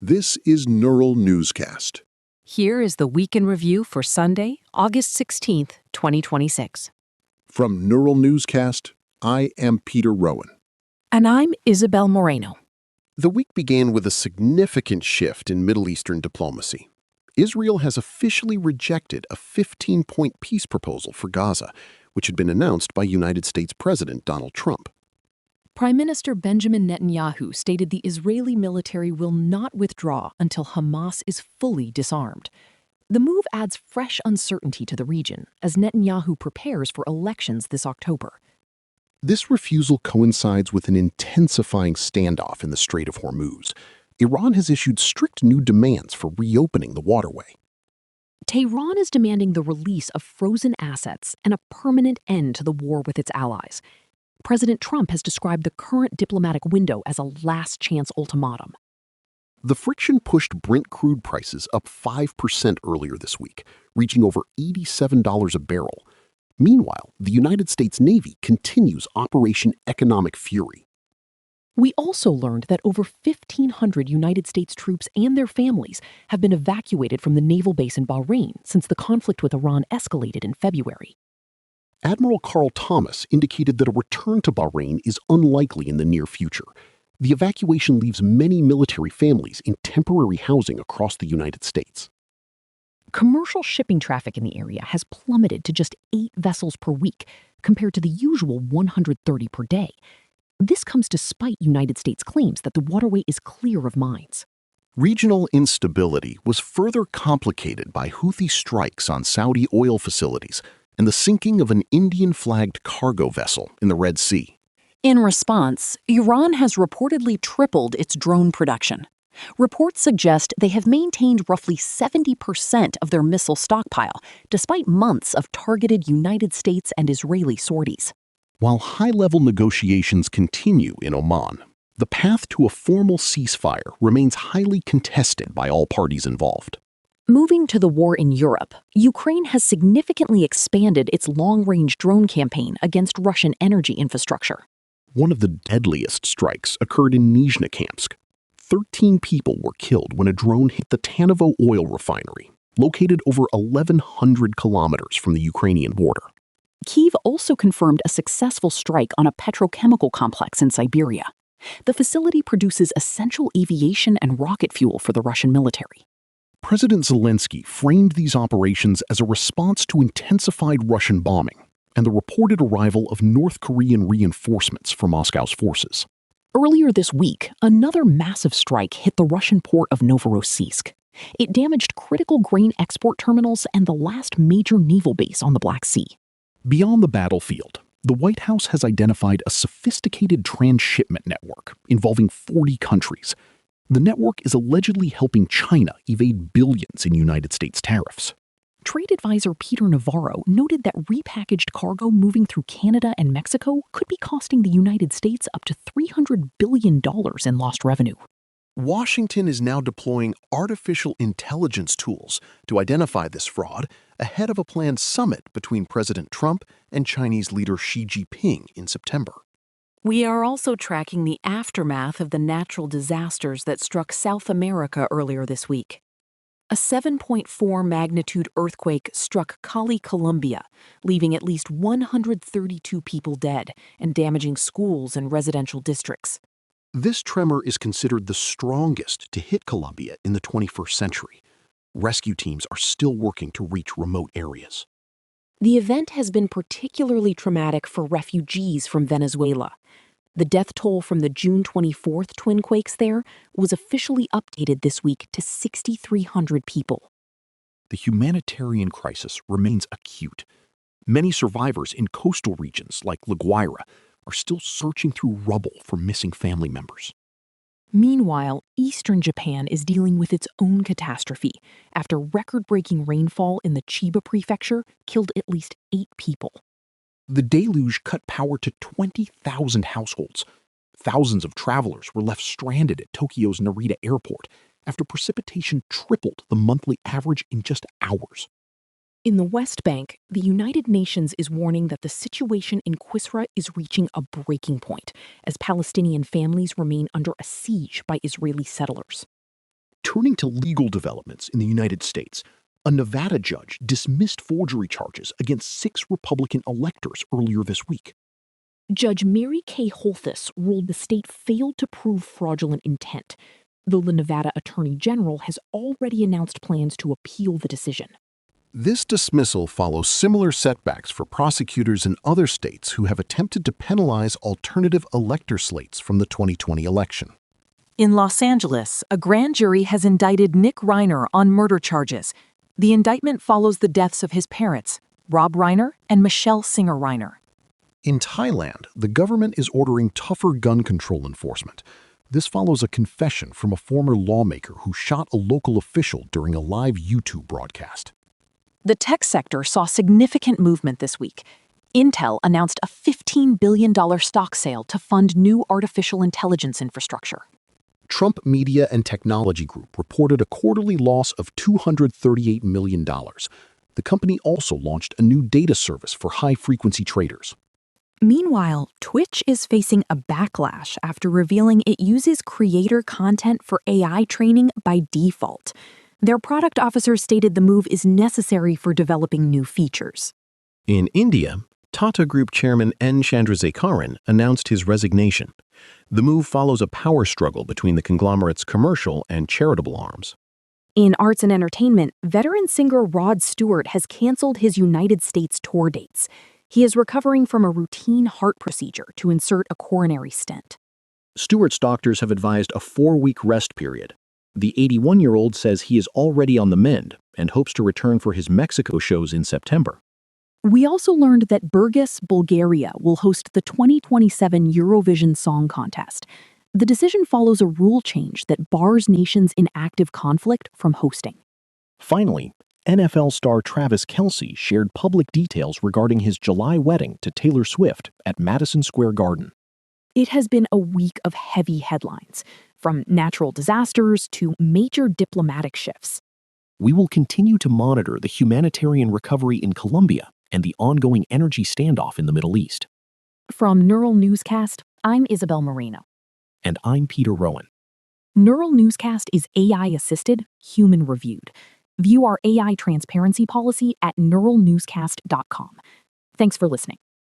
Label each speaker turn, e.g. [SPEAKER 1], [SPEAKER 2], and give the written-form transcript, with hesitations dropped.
[SPEAKER 1] This is Neural Newscast.
[SPEAKER 2] Here is the Week in Review for Sunday, August 16th, 2026.
[SPEAKER 1] From Neural Newscast, I am Peter Rowan.
[SPEAKER 2] And I'm Isabel Moreno.
[SPEAKER 3] The week began with a significant shift in Middle Eastern diplomacy. Israel has officially rejected a 15-point peace proposal for Gaza, which had been announced by United States President Donald Trump.
[SPEAKER 2] Prime Minister Benjamin Netanyahu stated the Israeli military will not withdraw until Hamas is fully disarmed. The move adds fresh uncertainty to the region as Netanyahu prepares for elections this October.
[SPEAKER 3] This refusal coincides with an intensifying standoff in the Strait of Hormuz. Iran has issued strict new demands for reopening the waterway.
[SPEAKER 2] Tehran is demanding the release of frozen assets and a permanent end to the war with its allies. President Trump has described the current diplomatic window as a last-chance ultimatum.
[SPEAKER 3] The friction pushed Brent crude prices up 5% earlier this week, reaching over $87 a barrel. Meanwhile, the United States Navy continues Operation Economic Fury.
[SPEAKER 2] We also learned that over 1,500 United States troops and their families have been evacuated from the naval base in Bahrain since the conflict with Iran escalated in February.
[SPEAKER 3] Admiral Carl Thomas indicated that a return to Bahrain is unlikely in the near future. The evacuation leaves many military families in temporary housing across the United States.
[SPEAKER 2] Commercial shipping traffic in the area has plummeted to just 8 vessels per week, compared to the usual 130 per day. This comes despite United States claims that the waterway is clear of mines.
[SPEAKER 3] Regional instability was further complicated by Houthi strikes on Saudi oil facilities and the sinking of an Indian-flagged cargo vessel in the Red Sea.
[SPEAKER 2] In response, Iran has reportedly tripled its drone production. Reports suggest they have maintained roughly 70% of their missile stockpile, despite months of targeted United States and Israeli sorties.
[SPEAKER 3] While high-level negotiations continue in Oman, the path to a formal ceasefire remains highly contested by all parties involved.
[SPEAKER 2] Moving to the war in Europe, Ukraine has significantly expanded its long-range drone campaign against Russian energy infrastructure.
[SPEAKER 3] One of the deadliest strikes occurred in Nizhnekamsk. 13 people were killed when a drone hit the Tanovo oil refinery, located over 1,100 kilometers from the Ukrainian border.
[SPEAKER 2] Kyiv also confirmed a successful strike on a petrochemical complex in Siberia. The facility produces essential aviation and rocket fuel for the Russian military.
[SPEAKER 3] President Zelensky framed these operations as a response to intensified Russian bombing and the reported arrival of North Korean reinforcements for Moscow's forces.
[SPEAKER 2] Earlier this week, another massive strike hit the Russian port of Novorossiysk. It damaged critical grain export terminals and the last major naval base on the Black Sea.
[SPEAKER 3] Beyond the battlefield, the White House has identified a sophisticated transshipment network involving 40 countries. The network is allegedly helping China evade billions in United States tariffs.
[SPEAKER 2] Trade advisor Peter Navarro noted that repackaged cargo moving through Canada and Mexico could be costing the United States up to $300 billion in lost revenue.
[SPEAKER 3] Washington is now deploying artificial intelligence tools to identify this fraud ahead of a planned summit between President Trump and Chinese leader Xi Jinping in September.
[SPEAKER 2] We are also tracking the aftermath of the natural disasters that struck South America earlier this week. A 7.4 magnitude earthquake struck Cali, Colombia, leaving at least 132 people dead and damaging schools and residential districts.
[SPEAKER 3] This tremor is considered the strongest to hit Colombia in the 21st century. Rescue teams are still working to reach remote areas.
[SPEAKER 2] The event has been particularly traumatic for refugees from Venezuela. The death toll from the June 24th twin quakes there was officially updated this week to 6,300 people.
[SPEAKER 3] The humanitarian crisis remains acute. Many survivors in coastal regions like La Guaira are still searching through rubble for missing family members.
[SPEAKER 2] Meanwhile, eastern Japan is dealing with its own catastrophe after record-breaking rainfall in the Chiba prefecture killed at least 8 people.
[SPEAKER 3] The deluge cut power to 20,000 households. Thousands of travelers were left stranded at Tokyo's Narita airport after precipitation tripled the monthly average in just hours.
[SPEAKER 2] In the West Bank, the United Nations is warning that the situation in Qusra is reaching a breaking point as Palestinian families remain under a siege by Israeli settlers.
[SPEAKER 1] Turning to legal developments in the United States, a Nevada judge dismissed forgery charges against 6 Republican electors earlier this week.
[SPEAKER 2] Judge Mary Kay Holthus ruled the state failed to prove fraudulent intent, though the Nevada Attorney General has already announced plans to appeal the decision.
[SPEAKER 3] This dismissal follows similar setbacks for prosecutors in other states who have attempted to penalize alternative elector slates from the 2020 election.
[SPEAKER 2] In Los Angeles, a grand jury has indicted Nick Reiner on murder charges. The indictment follows the deaths of his parents, Rob Reiner and Michelle Singer Reiner.
[SPEAKER 3] In Thailand, the government is ordering tougher gun control enforcement. This follows a confession from a former lawmaker who shot a local official during a live YouTube broadcast.
[SPEAKER 2] The tech sector saw significant movement this week. Intel announced a $15 billion stock sale to fund new artificial intelligence infrastructure.
[SPEAKER 3] Trump Media and Technology Group reported a quarterly loss of $238 million. The company also launched a new data service for high-frequency traders.
[SPEAKER 2] Meanwhile, Twitch is facing a backlash after revealing it uses creator content for AI training by default. Their product officer stated the move is necessary for developing new features.
[SPEAKER 3] In India, Tata Group chairman N. Chandrasekaran announced his resignation. The move follows a power struggle between the conglomerate's commercial and charitable arms.
[SPEAKER 2] In arts and entertainment, veteran singer Rod Stewart has canceled his United States tour dates. He is recovering from a routine heart procedure to insert a coronary stent.
[SPEAKER 4] Stewart's doctors have advised a 4-week rest period. The 81-year-old says he is already on the mend and hopes to return for his Mexico shows in September.
[SPEAKER 2] We also learned that Burgas, Bulgaria will host the 2027 Eurovision Song Contest. The decision follows a rule change that bars nations in active conflict from hosting.
[SPEAKER 4] Finally, NFL star Travis Kelce shared public details regarding his July wedding to Taylor Swift at Madison Square Garden.
[SPEAKER 2] It has been a week of heavy headlines, from natural disasters to major diplomatic shifts.
[SPEAKER 4] We will continue to monitor the humanitarian recovery in Colombia and the ongoing energy standoff in the Middle East.
[SPEAKER 2] From Neural Newscast, I'm Isabel Moreno.
[SPEAKER 4] And I'm Peter Rowan.
[SPEAKER 2] Neural Newscast is AI-assisted, human-reviewed. View our AI transparency policy at neuralnewscast.com. Thanks for listening.